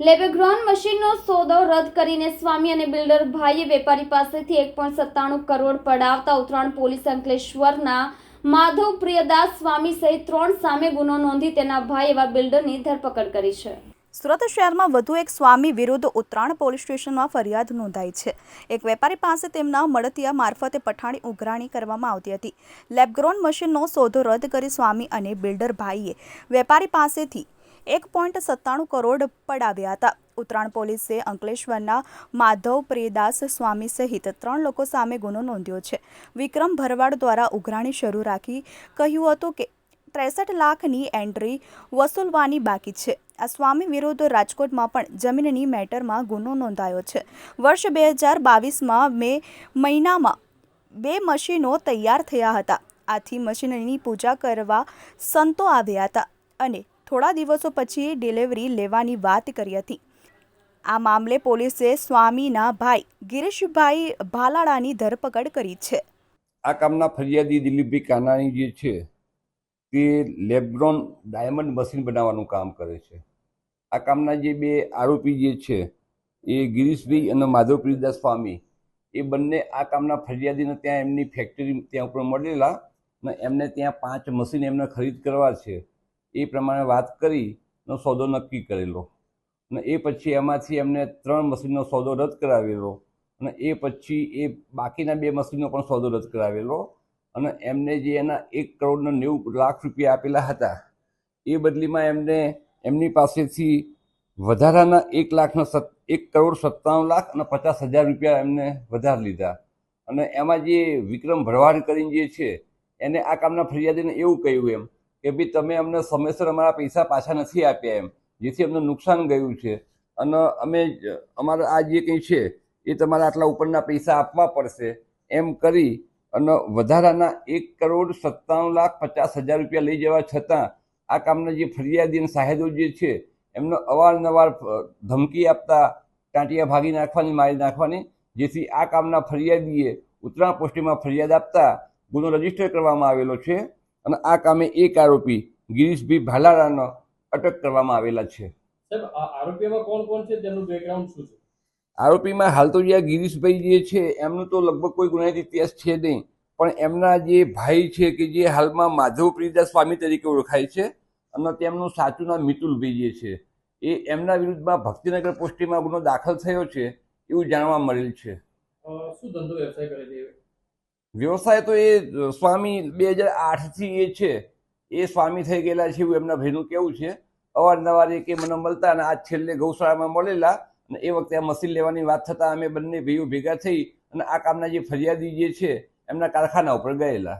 લેબેગ્રોન મશીનનો સોદો રદ કરીને સ્વામી અને બિલ્ડર ભાઈએ વેપારી પાસેથી 1.97 કરોડ પડાવતા ઉત્તરાયણ પોલીસ અંકલેશ્વરના માધવ પ્રિયદાસ સ્વામી સહિત 3 સામે ગુનો નોંધી તેના ભાઈ એવા બિલ્ડરની ધરપકડ કરી છે। સુરત શહેરમાં વધુ એક સ્વામી વિરુદ્ધ ઉત્તરાયણ પોલીસ સ્ટેશનમાં ફરિયાદ નોંધાઈ છે। એક વેપારી પાસે તેમના મળતિયા મારફતે પઠાણી ઉઘરાણી કરવામાં આવતી હતી। લેબગ્રોન મશીનનો સોદો રદ કરી સ્વામી અને બિલ્ડર ભાઈએ વેપારી પાસેથી 1.97 કરોડ પડાવ્યા હતા। ઉત્તરાયણ પોલીસે અંકલેશ્વરના માધવ પ્રિયદાસ સ્વામી સહિત 3 લોકો સામે ગુનો નોંધ્યો છે। વિક્રમ ભરવાડ દ્વારા ઉઘરાણી શરૂ રાખી કહ્યું હતું કે 63 લાખની એન્ટ્રી વસૂલવાની બાકી છે। આ સ્વામી વિરુદ્ધ રાજકોટમાં પણ જમીનની મેટરમાં ગુનો નોંધાયો છે। વર્ષ 2022માં મે મહિનામાં 2 મશીનો તૈયાર થયા હતા। આથી મશીનની પૂજા કરવા સંતો આવ્યા હતા અને થોડા દિવસો પછી ડિલિવરી લેવાની વાત કરી હતી। આ મામલે પોલીસે સ્વામીના ભાઈ ગિરીશભાઈ ભાલાડાની ધરપકડ કરી છે। આ કામના ફરિયાદી દિલીપભાઈ કાનાણી જે છે તે લેબગ્રોન ડાયમંડ મશીન બનાવવાનું કામ કરે છે। આ કામના જે 2 આરોપી જે છે એ ગિરીશભાઈ અને માધવ પ્રિયદાસ સ્વામી એ બંને આ કામના ફરિયાદીને ત્યાં એમની ફેક્ટરી ત્યાં ઉપર મળેલા અને એમને ત્યાં 5 મશીન એમને ખરીદ કરવા છે એ પ્રમાણે વાત કરીને સોદો નક્કી કરેલો અને એ પછી એમાંથી એમને 3 મશીનનો સોદો રદ કરાવેલો અને એ પછી એ બાકીના 2 મશીનનો પણ સોદો રદ કરાવેલો અને એમને જે એના 1.90 કરોડ રૂપિયા આપેલા હતા એ બદલીમાં એમને એમની પાસેથી વધારાના 1,97,50,000 રૂપિયા એમને વધારે લીધા અને એમાં જે વિક્રમ ભરવાડ કરીને જે છે એને આ કામના ફરિયાદીને એવું કહ્યું એમ કે ભાઈ તમે અમને સમયસર અમારા પૈસા પાછા નથી આપ્યા એમ, જેથી અમને નુકસાન ગયું છે અને અમે અમારા આ જે કંઈ છે એ તમારા આટલા ઉપરના પૈસા આપવા પડશે એમ કરી અને વધારાના 1,97,50,000 રૂપિયા લઈ જવા છતાં આ કામના જે ફરિયાદી અને સાહેદો જે છે એમને અવારનવાર ધમકી આપતા ટાંટિયા ભાગી નાખવાની, મારી નાખવાની, જેથી આ કામના ફરિયાદીએ ઉત્તરાયણ પોસ્ટીમાં ફરિયાદ આપતા ગુનો રજીસ્ટર કરવામાં આવેલો છે અને આ કામે એક આરોપી ગિરીશભાઈ ભાલારાનો અટક કરવામાં આવેલા છે। સાહેબ, આ આરોપીમાં કોણ કોણ છે, તેમનું બેકગ્રાઉન્ડ શું છે? આરોપીમાં હાલ તો જે ગિરીશભાઈ જે છે એમનું તો લગભગ કોઈ ગુનાહિત ઇતિહાસ છે નહીં, પણ એમના જે ભાઈ છે કે જે હાલમાં માધવ પ્રિયદાસ સ્વામી તરીકે ઓળખાય છે અને તેમનું સાચું નામ મિતુલભાઈ જે છે એ એમના વિરુદ્ધમાં ભક્તિનગર પોસ્ટીમાં ગુનો દાખલ થયો છે એવું જાણવા મળેલ છે। શું ધંધો વ્યવસાય કરે છે? વ્યવસાય તો એ સ્વામી 2008થી એ છે એ સ્વામી થઈ ગયેલા છે એવું એમના ભાઈનું કેવું છે। અવારનવાર એ કે મને મળતા અને આજ છેલ્લે ગૌશાળામાં મળેલા અને એ વખતે આ મશીન લેવાની વાત થતાં અમે બંને ભાઈઓ ભેગા થઈ અને આ કામના જે ફરિયાદી જે છે એમના કારખાના ઉપર ગયેલા।